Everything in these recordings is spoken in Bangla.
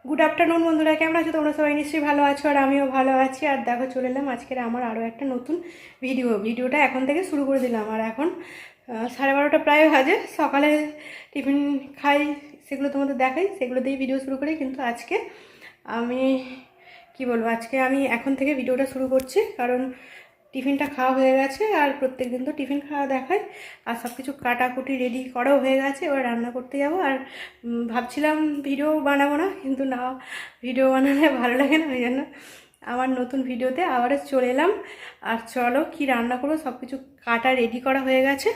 গুড আফটারনুন বন্ধুরা, কেমন আছো তোমরা? সবাই নিশ্চয়ই ভালো আছো আর আমিও ভালো আছি। আর দেখো চলে এলাম আজকের আমার আরও একটা নতুন ভিডিওটা এখন থেকে শুরু করে দিলাম। আর এখন 12:30 প্রায় বাজে। সকালে টিফিন খাই, সেগুলো তোমাদের দেখাই, সেগুলো দিয়েই ভিডিও শুরু করি। কিন্তু আজকে আমি কি বলবো, আজকে আমি এখন থেকে ভিডিওটা শুরু করছি কারণ টিফিনটা খাওয়া হয়ে গেছে। আর প্রত্যেক দিন তো টিফিন খাওয়া দেখায়। আর সব কিছু কাটাকুটি রেডি করাও হয়ে গেছে, এবার রান্না করতে যাব। আর ভাবছিলাম ভিডিও বানাবো না, কিন্তু না, ভিডিও বানালে ভালো লাগে না, ওই জন্য আমার নতুন ভিডিওতে আবারও চলে এলাম। আর চলো কি রান্না করবো, সব কিছু কাটা রেডি করা হয়ে গেছে।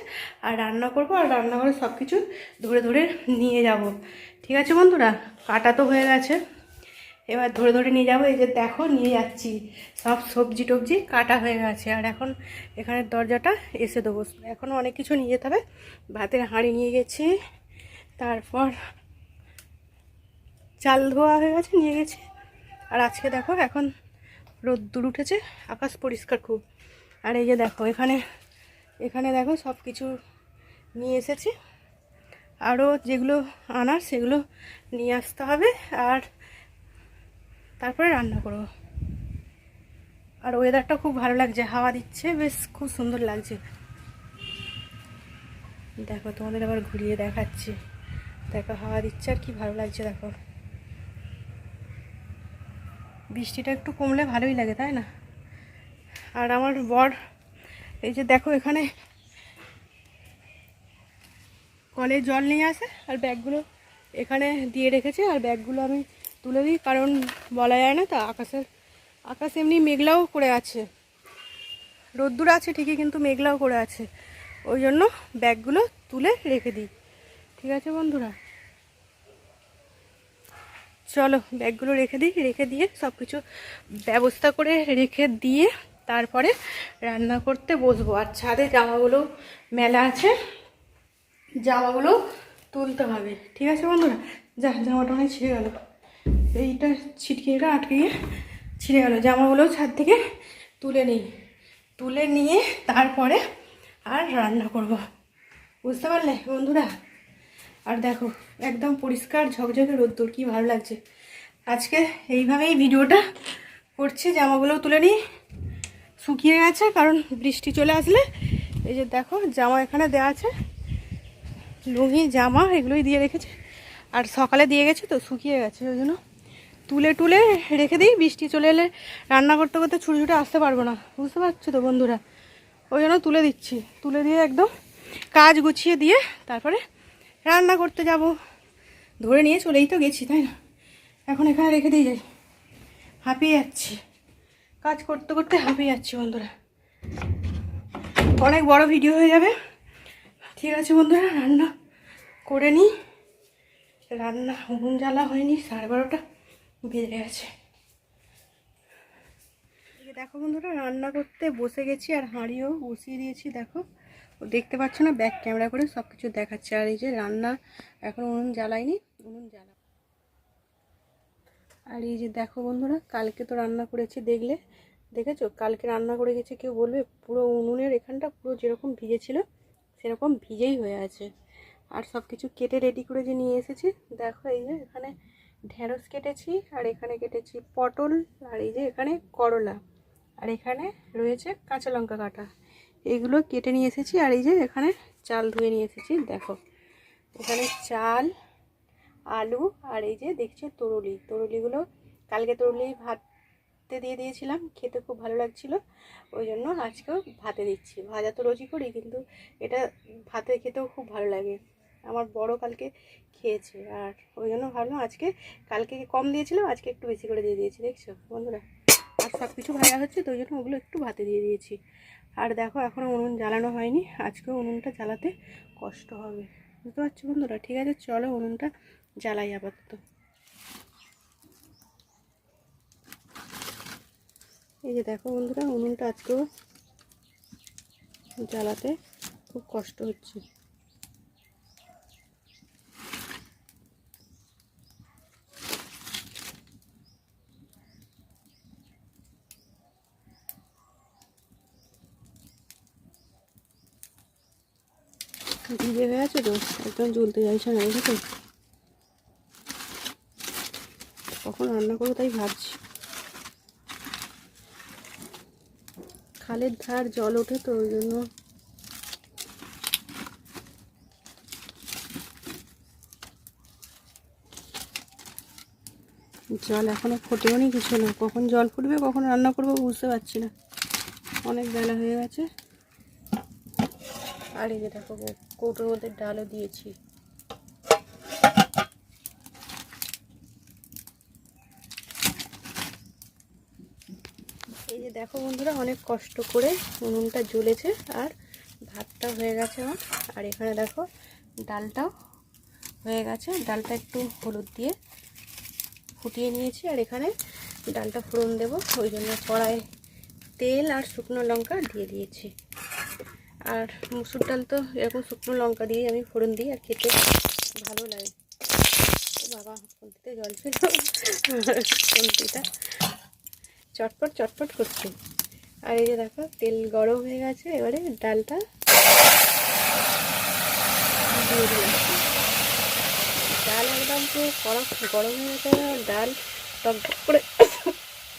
আর রান্না করব, আর রান্না করে সব কিছু ধরে ধরে নিয়ে যাব। ঠিক আছে বন্ধুরা, কাটা তো হয়ে গেছে, এবার ধরে ধরে নিয়ে যাবো। এই যে দেখো নিয়ে যাচ্ছি, সব সবজি টবজি কাটা হয়ে গেছে। আর এখন এখানের দরজাটা এসে দেবো। এখনও অনেক কিছু নিয়ে যেতে হবে। ভাতের হাঁড়ি নিয়ে গেছি, তারপর চাল ধোয়া হয়ে গেছে, নিয়ে গেছি। আর আজকে দেখো এখন রোদ্দুর উঠেছে, আকাশ পরিষ্কার খুব। আর এই যে দেখো এখানে দেখো সব কিছু নিয়ে এসেছি। আরও যেগুলো আনার সেগুলো নিয়ে আসতে হবে। আর তারপরে রান্না করবো। আর ওয়েদারটা খুব ভালো লাগছে, হাওয়া দিচ্ছে, বেশ খুব সুন্দর লাগছে। দেখো তোমাদের আবার ঘুরিয়ে দেখাচ্ছি। দেখো হাওয়া দিচ্ছে আর কি ভালো লাগছে। দেখো বৃষ্টিটা একটু কমলে ভালোই লাগে, তাই না? আর আমার বর এই যে দেখো এখানে কলে জল নিয়ে আসে, আর ব্যাগগুলো এখানে দিয়ে রেখেছে। আর ব্যাগগুলো আমি তুলে দিই, কারণ বলা যায় না তো, আকাশ এমনি মেঘলাও করে আছে, রোদ্দুর আছে ঠিকই, কিন্তু মেঘলাও করে আছে। ওই জন্য ব্যাগগুলো তুলে রেখে দিই। ঠিক আছে বন্ধুরা, চলো ব্যাগগুলো রেখে দিয়ে সব কিছু ব্যবস্থা করে রেখে দিয়ে তারপরে রান্না করতে বসবো। আর ছাদে জামাগুলো মেলা আছে, জামাগুলো তুলতে হবে। ঠিক আছে বন্ধুরা, জামাটা অনেক ছিঁড়ে গেল, এইটা ছিটকিটা আটকে গিয়ে ছিঁড়ে গেল। জামাগুলো ছাদ থেকে তুলে নিয়ে তারপরে আর রান্না করব, বুঝতে পারলে বন্ধুরা? আর দেখো একদম পরিষ্কার ঝকঝকে রোদ্দুর, কি ভালো লাগছে। আজকে এইভাবেই ভিডিওটা করছি। জামাগুলোও তুলে নিই, শুকিয়ে গেছে, কারণ বৃষ্টি চলে আসলে। এই যে দেখো জামা এখানে দেওয়া আছে, লুঙ্গি জামা এগুলোই দিয়ে রেখেছে। আর সকালে দিয়ে গেছে তো শুকিয়ে গেছে, ওই জন্য তুলে রেখে দিই। বৃষ্টি চলে এলে রান্না করতে করতে ছুটে আসতে পারবো না, বুঝতে পারছো তো বন্ধুরা? ওই জন্য তুলে দিচ্ছি, তুলে দিয়ে একদম কাজ গুছিয়ে দিয়ে তারপরে রান্না করতে যাব। ধরে নিয়ে চলেই তো গেছি, তাই না? এখন এখানে রেখে দিয়ে যাই, হাঁপিয়ে যাচ্ছি, কাজ করতে করতে হাঁপিয়ে যাচ্ছি বন্ধুরা। অনেক বড় ভিডিও হয়ে যাবে। ঠিক আছে বন্ধুরা, রান্না করে নিই। উনুন জ্বালা হয়নি, 12:30 বেজে গেছে। দেখো বন্ধুরা, রান্না করতে বসে গেছি আর হাঁড়িও বসিয়ে দিয়েছি। দেখো দেখতে পাচ্ছ না, ব্যাক ক্যামেরা করে সব কিছু দেখাচ্ছে। আর এই যে রান্না এখন উনুন জ্বালাইনি, উনুন জ্বালা। আর এই যে দেখো বন্ধুরা, কালকে তো রান্না করেছি, দেখেছো কালকে রান্না করে গেছে, কেউ বলবে পুরো উনুনের এখানটা পুরো যেরকম ভিজেছিল সেরকম ভিজেই হয়ে আছে। আর সব কিছু কেটে রেডি করে যে নিয়ে এসেছি। দেখো এই যে এখানে ঢেঁড়স কেটেছি, আর এখানে কেটেছি পটল, আর এই যে এখানে করলা, আর এখানে রয়েছে কাঁচা লঙ্কা কাটা, এগুলো কেটে নিয়ে এসেছি। আর এই যে এখানে চাল ধুয়ে নিয়ে এসেছি। দেখো এখানে চাল, আলু, আর এই যে দেখছো তরুলিগুলো কালকে ভাতে দিয়ে দিয়েছিলাম, খেতে খুব ভালো লাগছিল, ওই জন্য আজকেও ভাতে দিচ্ছি। ভাজা তো রোজই করি, কিন্তু এটা ভাতে খেতেও খুব ভালো লাগে। আমার বড় কালকে খেয়েছে, আর ওই জন্য ভাবলাম কালকে কম দিয়েছিলাম, আজকে একটু বেশি করে দিয়ে দিয়েছি। দেখছো বন্ধুরা, আর সব কিছু ভাজা হচ্ছে তো, ওই জন্য ওগুলো একটু ভাতে দিয়ে দিয়েছি। আর দেখো এখনও উনুন জ্বালানো হয়নি, আজকেও উনুনটা জ্বালাতে কষ্ট হবে, বুঝতে পারছো বন্ধুরা? ঠিক আছে চলো উনুনটা জ্বালাই আপাতত। এই যে দেখো বন্ধুরা, উনুনটা আজকেও জ্বালাতে খুব কষ্ট হচ্ছে। ভিজে হয়ে আছে তো, একদম জ্বলতে চাইছে না, দেখো। কখন রান্না করবো তাই ভাবছি। খালের ধার জল ওঠে তো ওই জন্য। জল এখনো ফোটেও নি কিছু না, কখন জল ফুটবে কখন রান্না করবো বুঝতে পারছি না, অনেক বেলা হয়ে গেছে। আর এই যে দেখো কৌটোর মধ্যে ডালও দিয়েছি। এই যে দেখো বন্ধুরা, অনেক কষ্ট করে উনুনটা জ্বলেছে আর ভাতটা হয়ে গেছে আমার। আর এখানে দেখো ডালটাও হয়ে গেছে, ডালটা একটু হলুদ দিয়ে ফুটিয়ে নিয়েছি। আর এখানে ডালটা ফোড়ন দেবো, ওই জন্য কড়াই তেল আর শুকনো লঙ্কা দিয়ে দিয়েছি। আর মুসুর ডাল তো এরকম শুকনো লঙ্কা দিয়ে আমি ফোড়ন দিই, আর খেতে ভালো লাগে। বাবা খুন্তিতে জল ছিল, খুন্তিটা চটপট চটপট করছে। আর এই যে দেখো তেল গরম হয়ে গেছে, এবারে ডালটা দিয়ে দিলাম। ডাল একদম পুরো গরম হয়ে গেছে, ডাল টক করে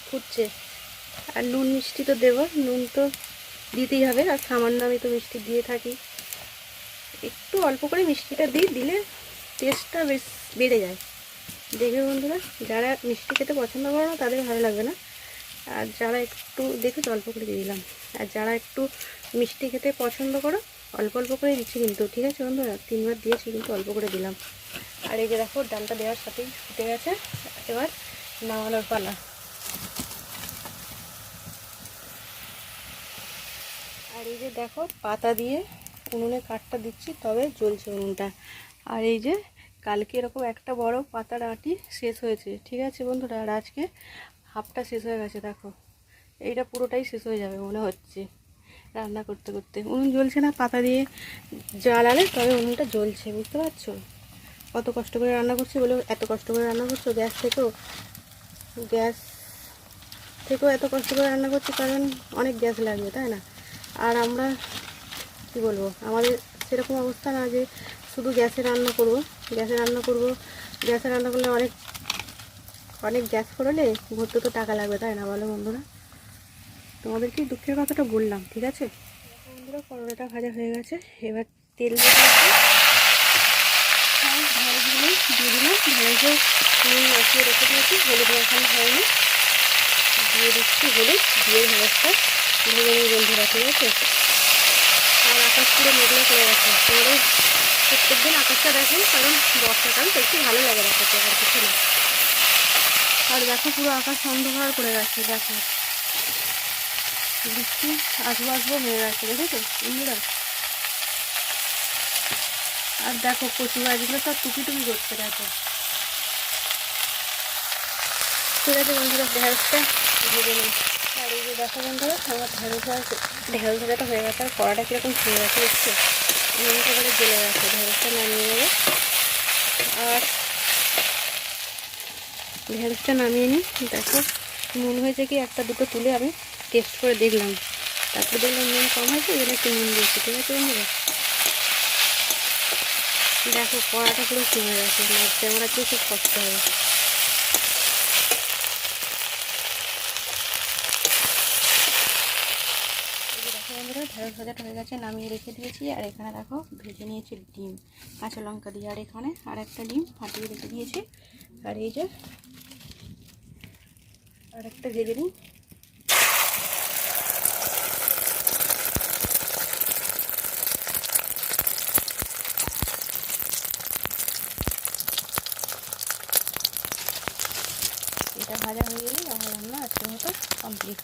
ফুটছে। আর নুন মিষ্টি তো দেবো, নুন তো দিতেই হবে, আর সামান্য আমি তো মিষ্টি দিয়ে থাকি। একটু অল্প করে মিষ্টিটা দিলে টেস্টটা বেশ বেড়ে যায়। দেখবে বন্ধুরা, যারা মিষ্টি খেতে পছন্দ করে না তাদের ভালো লাগবে না, আর যারা একটু দেখে অল্প করে দিয়ে দিলাম। আর যারা একটু মিষ্টি খেতে পছন্দ করো অল্প অল্প করে দিচ্ছি কিন্তু, ঠিক আছে বন্ধুরা, 3বার দিয়েছি কিন্তু অল্প করে দিলাম। আর এই যে দেখো ডালটা দেওয়ার সাথেই ফুটে গেছে, এবার নামানোর পালা। আর এই যে দেখো পাতা দিয়ে উনুনে কাঠটা দিচ্ছি, তবে জ্বলছে উনুনটা। আর এই যে কালকে এরকম একটা বড় পাতার আটি শেষ হয়েছে, ঠিক আছে বন্ধুরা, আর আজকে হাফটা শেষ হয়ে গেছে। দেখো এইটা পুরোটাই শেষ হয়ে যাবে মনে হচ্ছে রান্না করতে করতে। উনুন জ্বলছে না, পাতা দিয়ে জ্বালালে তবে উনুনটা জ্বলছে, বুঝতে পারছো? কত কষ্ট করে রান্না করছি বলে এত কষ্ট করে রান্না করছো, গ্যাস থেকেও এত কষ্ট করে রান্না করছি, কারণ অনেক গ্যাস লাগবে, তাই না? আর আমরা কি বলবো, আমাদের সেরকম অবস্থা না যে শুধু গ্যাসে রান্না করব। গ্যাসে রান্না করলে অনেক গ্যাস করলে ভর্তি তো টাকা লাগবে, তাই না বলো বন্ধুরা? তোমাদেরকে দুঃখের কথাটা বললাম, ঠিক আছে বন্ধুরা। করলাটা ভাজা হয়ে গেছে, এবার তেল ঢেঁড়সগুলো দিয়ে দিলাম। ঢেঁড়সে নুন মাখিয়ে রেখে দিয়েছি, হলুদ মাখানো হয়নি, দিয়ে দিচ্ছি হলুদ, দিয়ে ঢেঁড়সটা ভেজে নিই বন্ধুরা, ঠিক আছে? আর আকাশ পুরো মেঘলা করে গেছে, তোমরা প্রত্যেক দিন আকাশটা দেখো, কারণ বর্ষাকাল তো একটু ভালো লাগে দেখাতে, আর কিছু না। আর দেখো পুরো আকাশ অন্ধকার করে গেছে, দেখো বৃষ্টি আসবো হয়ে গেছে, দেখেছো বন্ধুরা? আর দেখো কচু গাছগুলো সব টুকি করছে, দেখো। ঠিক আছে বন্ধুরা, ঢেঁড়সটা ভেজে নিই। আর এই যে দেখো বন্ধুরা, আমার ঢেঁড়স ভাজাটা হয়ে গেছে। আর কড়াটা কীরকম খেয়ে গেছে দেখছো, নুনটা করে জ্বলে গেছে। ঢেঁড়সটা নামিয়ে নেবো, আর ঢেঁড়সটা নামিয়ে নিই। দেখো নুন হয়েছে কি, একটা দুটো তুলে আমি টেস্ট করে দেখলাম, তারপরে দেখলাম নুন কম হয়েছে, এখানে একটু নুন দিয়েছি, ঠিক আছে বন্ধুরা? দেখো কড়াটা পুরো কমে গেছে, ক্যামেরা দিয়ে খুব কষ্ট হবে। দেখো বন্ধুরা, ঢেঁড়স ভাজাটা হয়ে গেছে, নামিয়ে রেখে দিয়েছি। আর এখানে দেখো ভেজে নিয়েছি ডিম কাঁচা লঙ্কা দিয়ে, আর এখানে আর একটা ডিম ফাটিয়ে রেখে দিয়েছি। আর এই যে আর একটা ভেজে নিই। এটা ভাজা হয়ে গেলে আমার রান্না আজকের মতো কমপ্লিট।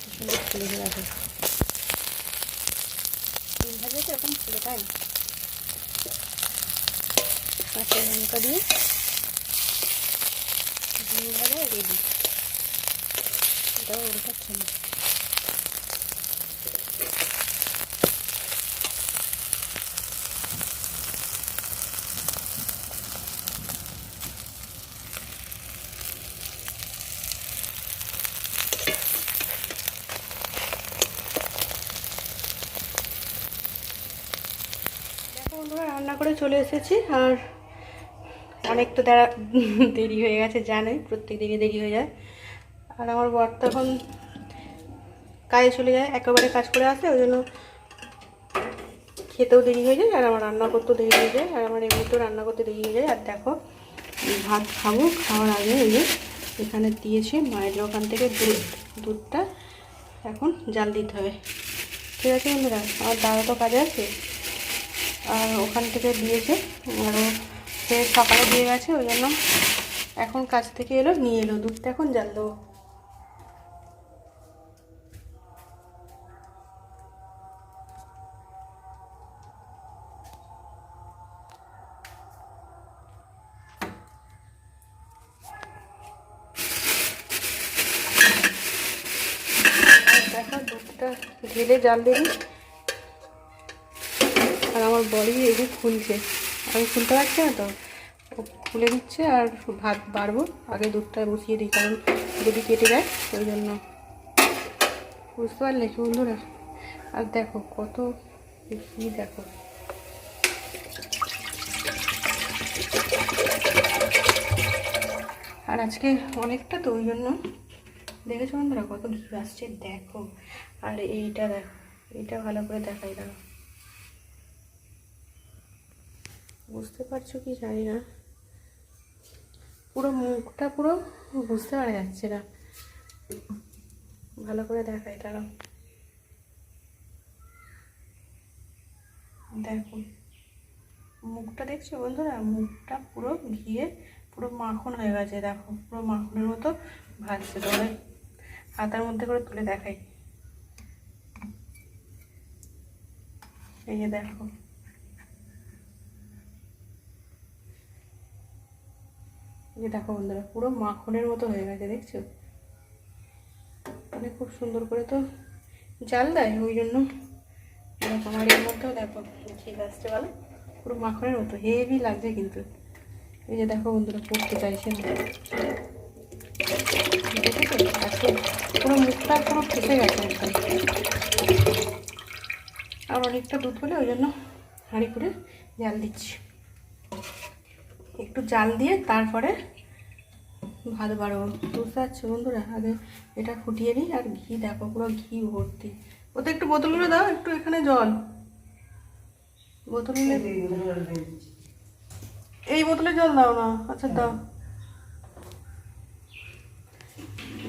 কত সুন্দর ফুলেছে দেখো। ডিম ভাজা তো এরকম ফুলে, তাই কাঁচা লঙ্কা দিয়ে ডিম ভাজা রেডি। এটাও ওরকম না। বন্ধুরা রান্না করে চলে এসেছি, আর অনেক তো দেরি হয়ে গেছে, জানোই প্রত্যেক দিনই দেরি হয়ে যায়। আর আমার বর তো এখন কাজে চলে যায়, একেবারে কাজ করে আসে, ওই জন্য খেতেও দেরি হয়ে যায় আর আমার রান্না করতেও দেরি হয়ে যায়, আর আমার এমনিতেও রান্না করতে দেরি হয়ে যায়। আর দেখো ভাত খাবো, খাওয়ার আগে এই যে এখানে দিয়েছে মায়ের ওখান থেকে দুধটা এখন জাল দিতে হবে। ঠিক আছে বন্ধুরা, আমার দাদা তো কাজে আছে, আর ওখান থেকে দিয়েছে, আরও সে সকালে দিয়ে গেছে, ওই জন্য এখন কাজ থেকে এলো, নিয়ে এলো দুধটা, এখন জাল দেবো। দেখো দুধটা ঢেলে জাল দিবি, আর আমার বড়ি এদিকে খুলছে, আমি খুলতে পারছি না তো, ও খুলে দিচ্ছে। আর ভাত বাড়বো, আগে দুধটা বসিয়ে দিই, কারণ যদি কেটে যায় ওই জন্য, বুঝতে পারলে কি বন্ধুরা। আর দেখো কত কি, দেখো আর আজকে অনেকটা তো, ওই জন্য দেখেছো বন্ধুরা কত ঘি আসছে দেখো। আর এইটা দেখো, এইটা ভালো করে দেখাই, দেখো বুঝতে পারছো কি জানি না, পুরো মুখটা পুরো বুঝতে পারা যাচ্ছে না, ভালো করে দেখাই তারা। দেখো মুখটা দেখছো বন্ধুরা, মুখটা পুরো ঘিয়ে পুরো মাখন হয়ে গেছে, দেখো পুরো মাখনের মতো ভাজছে। তবে হাতের মধ্যে করে তুলে দেখাই, এই যে দেখো, এই যে দেখো বন্ধুরা পুরো মাখনের মতো হয়ে গেছে, দেখছো মানে খুব সুন্দর করে তো জাল দেয়, ওই জন্য আমার এর মধ্যেও দেখো ঠিক আসছে বলো, পুরো মাখনের মতো হেভি লাগছে কিন্তু। এই যে দেখো বন্ধুরা পড়তে চাইছে না, দেখেছো আজকে পুরো মুখটা পুরো ফেসে গেছে একদম। আর অনেকটা দুধ হলে ওই জন্য হাঁড়ি করে জাল দিচ্ছি, একটু জাল দিয়ে তারপরে ভাত বাড়বো, বুঝতে পারছো বন্ধুরা। আগে এটা ফুটিয়ে নিই, আর ঘি দেখো পুরো ঘি ভর্তি। ওতে একটু বোতলগুলো দাও, একটু এখানে জল বোতলে, এই বোতলে জল দাও না, আচ্ছা দাও।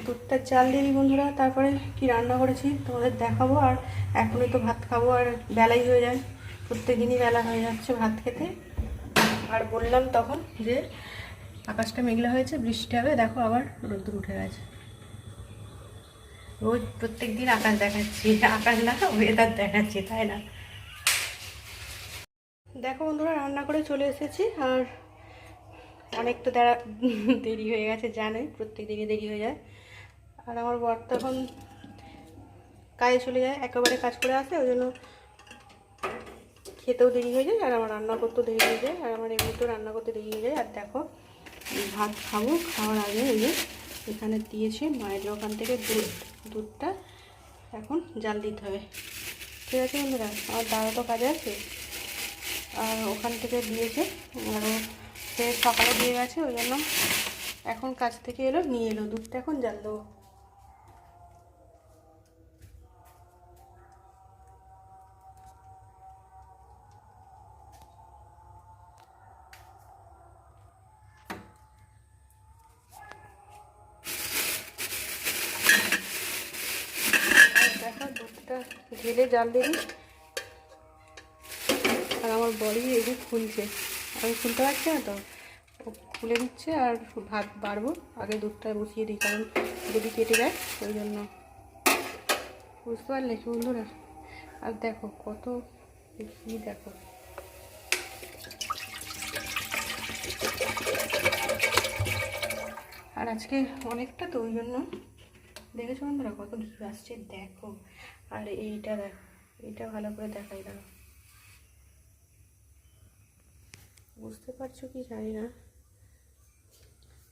দুধটা চাল দিয়ে দিই বন্ধুরা, তারপরে কি রান্না করেছি তোমাদের দেখাবো। আর এখনই তো ভাত খাবো, আর বেলাই হয়ে যায়, প্রত্যেক দিনই বেলা হয়ে যাচ্ছে ভাত খেতে। আর বললাম তখন যে আকাশটা মেঘলা হয়েছে, বৃষ্টি হবে, দেখো আবার রোদ্দুর উঠে গেছে। রোজ প্রত্যেক দিন আকাশ দেখাচ্ছি, আকাশ না ওয়েদার দেখাচ্ছি, তাই না। দেখো বন্ধুরা রান্না করে চলে এসেছি, আর অনেক তো দেরি হয়ে গেছে, জানোই প্রত্যেক দিনই দেরি হয়ে যায়। আর আমার বর তো এখন কাজে চলে যায়, একেবারে কাজ করে আসে, ওই জন্য খেতেও দেরি হয়ে যায়, আর আমার রান্না করতেও দেরি হয়ে যায়, আর আমার এমনিতেও রান্না করতে দেরি হয়ে যায়। আর দেখো ভাত খাবো, খাওয়ার আগে এই যে এখানে দিয়েছে মায়ের ওখান থেকে দুধটা এখন জাল দিতে হবে। ঠিক আছে বন্ধুরা, আমার দাদা তো কাজে আছে, আর ওখান থেকে দিয়েছে, আরও সে সকালে দিয়ে গেছে, ওই জন্য এখন কাজ থেকে এলো, নিয়ে এলো দুধটা, এখন জাল দেবো। দেখো দুধটা ঢেলে জাল দিবি, আর আমার বড়ি এদিকে খুলছে, আমি খুলতে পারছি না তো, ও খুলে দিচ্ছে। আর ভাত বাড়বো, আগে দুধটা বসিয়ে দিই, কারণ যদি কেটে যায় ওই জন্য, বুঝতে পারলে বন্ধুরা? আর দেখো কত ঘি, দেখো আর আজকে অনেকটা, তো ওই জন্য দেখেছো বন্ধুরা কত ঘি আসছে, দেখো। আর এইটা দেখো, এইটা ভালো করে দেখাই, দেখো বুঝতে পারছো কি জানি না,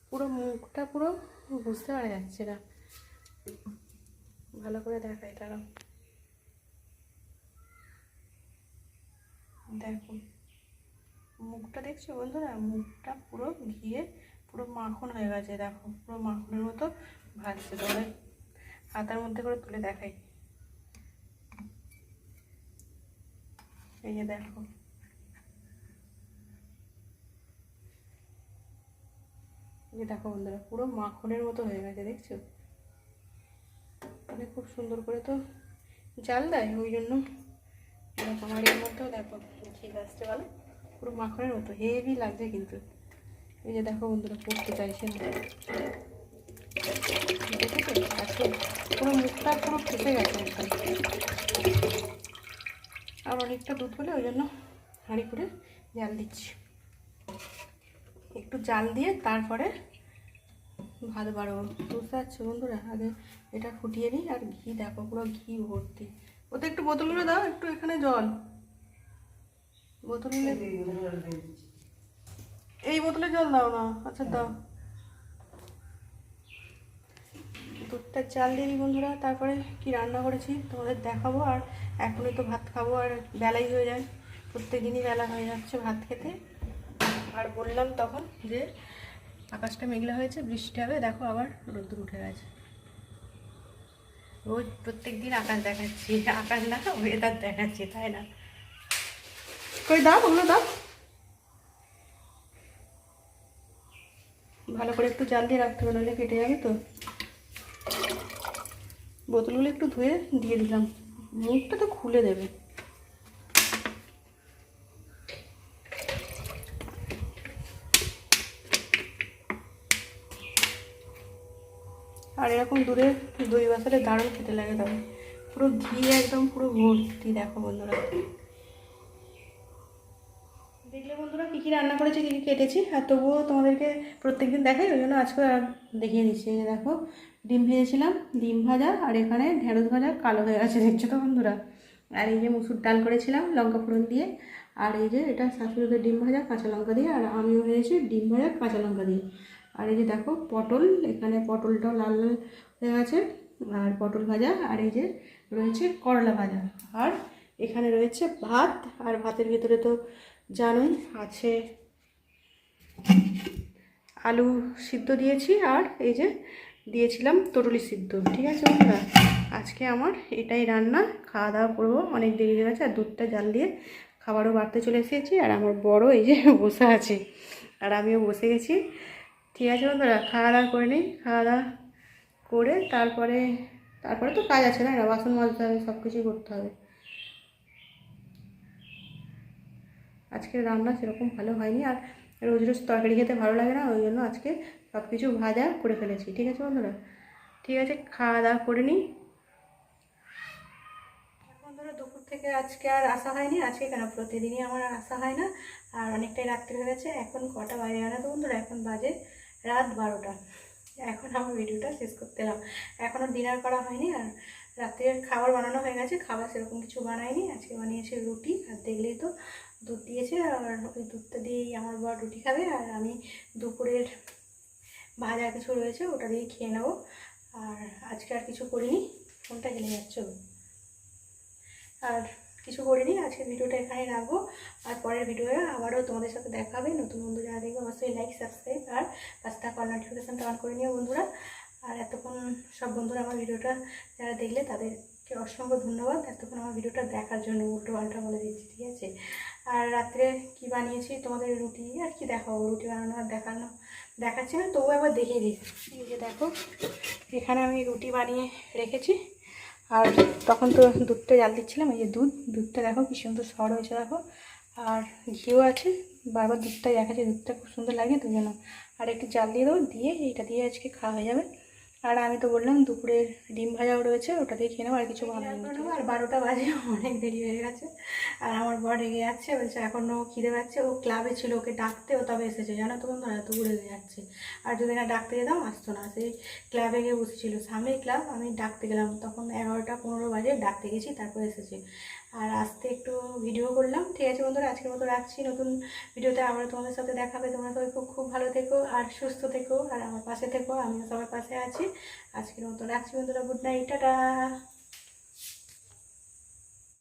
পুরো মুখটা পুরো বুঝতে পারা যাচ্ছে না, ভালো করে দেখাই তারা, দেখো মুখটা দেখছো বন্ধুরা, মুখটা পুরো ঘিয়ে পুরো মাখন হয়ে গেছে, দেখো পুরো মাখনের মতো ভাজছে। তোমাদের হাতার মধ্যে করে তুলে দেখাই, এই যে দেখো, এই দেখো বন্ধুরা পুরো মাখনের মতো হয়ে গেছে, দেখছো? মানে খুব সুন্দর করে তো জাল দেয়, ওই জন্য এরকম। আর এর মধ্যেও দেখো ঘি আসছে ভালো, পুরো মাখনের মতো হেভি লাগছে কিন্তু। এই যে দেখো বন্ধুরা, পড়তে চাইছে না, দেখেছো? আজকে পুরো মুখটা পুরো ফেসে গেছে একদম। আর অনেকটা দুধ বলে ওই জন্য হাঁড়ি করে জাল দিচ্ছি, একটু জাল দিয়ে তারপরে ভাত বাড়বো, বুঝতে পারছো বন্ধুরা? আগে এটা ফুটিয়ে নিই। আর ঘি দেখো পুরো ঘি ভর্তি, ওতে একটু বোতলগুলো দাও, একটু এখানে জল, বোতলে এই বোতলে জল দাও না, আচ্ছা দাও। দুধটা চাল দিয়ে দিই বন্ধুরা, তারপরে কি রান্না করেছি তোমাদের দেখাবো। আর এখনই তো ভাত খাবো, আর বেলাই হয়ে যায়, প্রত্যেক দিনই বেলা হয়ে যাচ্ছে ভাত খেতে। আর বললাম তখন যে আকাশটা মেঘলা হয়েছে, বৃষ্টি হবে, দেখো আবার রোদ্দুর উঠে গেছে। রোজ প্রত্যেক দিন আকাশ দেখাচ্ছি, আকাশ না ওয়েদার দেখাচ্ছি, তাই না? কই দাও ওগুলো দাও, ভালো করে একটু জাল দিয়ে রাখতে হবে, নাহলে কেটে যাবে তো। বোতলগুলো একটু ধুয়ে দিয়ে দিলাম, মুখটা তো খুলে দেবে। আর এরকম দুধে দই বাসালে দারুণ খেতে লাগে, তবে পুরো ঘি একদম পুরো ভর্তি, দেখো বন্ধুরা। দেখলে বন্ধুরা কী কী রান্না করেছি, কী কী কেটেছি, আর তবুও তোমাদেরকে প্রত্যেকদিন দেখাই, ওই জন্য আজকে আর দেখিয়ে দিচ্ছি। এই দেখো ডিম ভেজেছিলাম, ডিম ভাজা, আর এখানে ঢেঁড়স ভাজা কালো হয়ে গেছে, দেখছো তো বন্ধুরা। আর এই যে মুসুর ডাল করেছিলাম লঙ্কা ফোড়ন দিয়ে, আর এই যে এটা শাশুড়িদের ডিম ভাজা কাঁচা লঙ্কা দিয়ে, আর আমিও ভেজেছি ডিম ভাজা কাঁচা লঙ্কা দিয়ে। আর এই যে দেখো পটল, এখানে পটলটাও লাল লাল হয়ে গেছে, আর পটল ভাজা, আর এই যে রয়েছে করলা ভাজা, আর এখানে রয়েছে ভাত। আর ভাতের ভিতরে তো জানোই আছে আলু সিদ্ধ দিয়েছি, আর এই যে দিয়েছিলাম তরুলি সিদ্ধ। ঠিক আছে বন্ধুরা, আজকে আমার এটাই রান্না, খাওয়া দাওয়া করবো, অনেক দেরি হয়ে গেছে। আর দুধটা জাল দিয়ে খাবারও বাড়তে চলে এসেছি, আর আমার বড় এই যে বসে আছে, আর আমিও বসে গেছি। ঠিক আছে বন্ধুরা, খাওয়া দাওয়া করে নিই, খাওয়া দাওয়া করে তারপরে তো কাজ আছে না, বাসন মাজতে হবে, সব কিছুই করতে হবে। আজকের রান্না সেরকম ভালো হয়নি, আর রোজ রোজ তরকারি খেতে ভালো লাগে না, ওই জন্য আজকে সব কিছু ভাজা করে ফেলেছি। ঠিক আছে বন্ধুরা, ঠিক আছে, খাওয়া দাওয়া করে নিই। বন্ধুরা দুপুর থেকে আজকে আর আসা হয়নি, আজকে কেন প্রতিদিনই আমার আসা হয় না। আর অনেকটাই রাত্রি হয়ে গেছে, এখন কটা বাজে জানো তো বন্ধুরা? এখন বাজে রাত 12টা। এখন আমার ভিডিওটা শেষ করতে এলাম, এখনও ডিনার করা হয়নি। আর রাত্রের খাবার বানানো হয়ে গেছে, খাবার সেরকম কিছু বানাইনি, আজকে বানিয়েছে রুটি। আর দেখলেই তো দুধ দিয়েছে, আর ওই দুধটা দিয়েই আমার বর রুটি খাবে, আর আমি দুপুরের ভাজা কিছু রয়েছে ওটা দিয়ে খেয়ে নেবো। আর আজকে আর কিছু করিনি, ফোনটা হেলে যাচ্ছে, আর কিছু করিনি। আজকে ভিডিওটা এখানে রাখবো, আর পরের ভিডিওয়ে আবারও তোমাদের সাথে দেখা হবে। নতুন বন্ধু যারা দেখবে অবশ্যই লাইক, সাবস্ক্রাইব আর পাশে থাকা অল নোটিফিকেশানটা অন করে নিও বন্ধুরা। আর এতক্ষণ সব বন্ধুরা আমার ভিডিওটা যারা দেখলে তাদেরকে অসংখ্য ধন্যবাদ, এতক্ষণ আমার ভিডিওটা দেখার জন্য। উল্টো পাল্টা বলে দিচ্ছি, ঠিক আছে? আর রাত্রে কি বানিয়েছি তোমাদের রুটি আর কি দেখাবো, রুটি বানানো আর দেখাচ্ছি না, তবুও একবার দেখিয়ে দিই। এই যে দেখো এখানে আমি রুটি বানিয়ে রেখেছি, আর তখন তো দুধটা জাল দিচ্ছিলাম, এই যে দুধটা দেখো কি সুন্দর সর হয়েছে, দেখো। আর ঘিও আছে, বারবার দুধটাই দেখাচ্ছে, দুধটা খুব সুন্দর লাগে তো জন্য। আর একটু জাল দিয়ে দেবো, দিয়ে এইটা দিয়ে আজকে খাওয়া হয়ে যাবে। আর আমি তো বললাম দুপুরের ডিম ভাজাও রয়েছে, ওটা দিয়ে খেয়ে নেবো, আর কিছু ভালো নেবো। আর 12টা বাজে, অনেক দেরি হয়ে গেছে। আর আমার বর রেগে যাচ্ছে, বলছে এখনও খিদে পাচ্ছে। ও ক্লাবে ছিল, ওকে ডাকতে ও তবে এসেছে, জানো তো বন্ধুরা, এত ঘুরে যাচ্ছে। আর যদি না ডাকতে যেতাম আসতো না, সেই ক্লাবে গিয়ে বসেছিল, সামনেই ক্লাব। আমি ডাকতে গেলাম, তখন 11টা 15 বাজে, ডাকতে গেছি, তারপর এসেছে। আর আসতে একটু ভিডিও করলাম। ঠিক আছে বন্ধুরা, আজকের মতো রাখছি। নতুন ভিডিওতে আবার তোমাদের সাথে দেখা হবে। তোমরা সবাই খুব খুব ভালো থেকো আর সুস্থ থেকো, আর আমার পাশে থেকো, আমিও সবার পাশে আছি। আজকের মতো রাখছি বন্ধুরা, গুড নাইট, টাটা।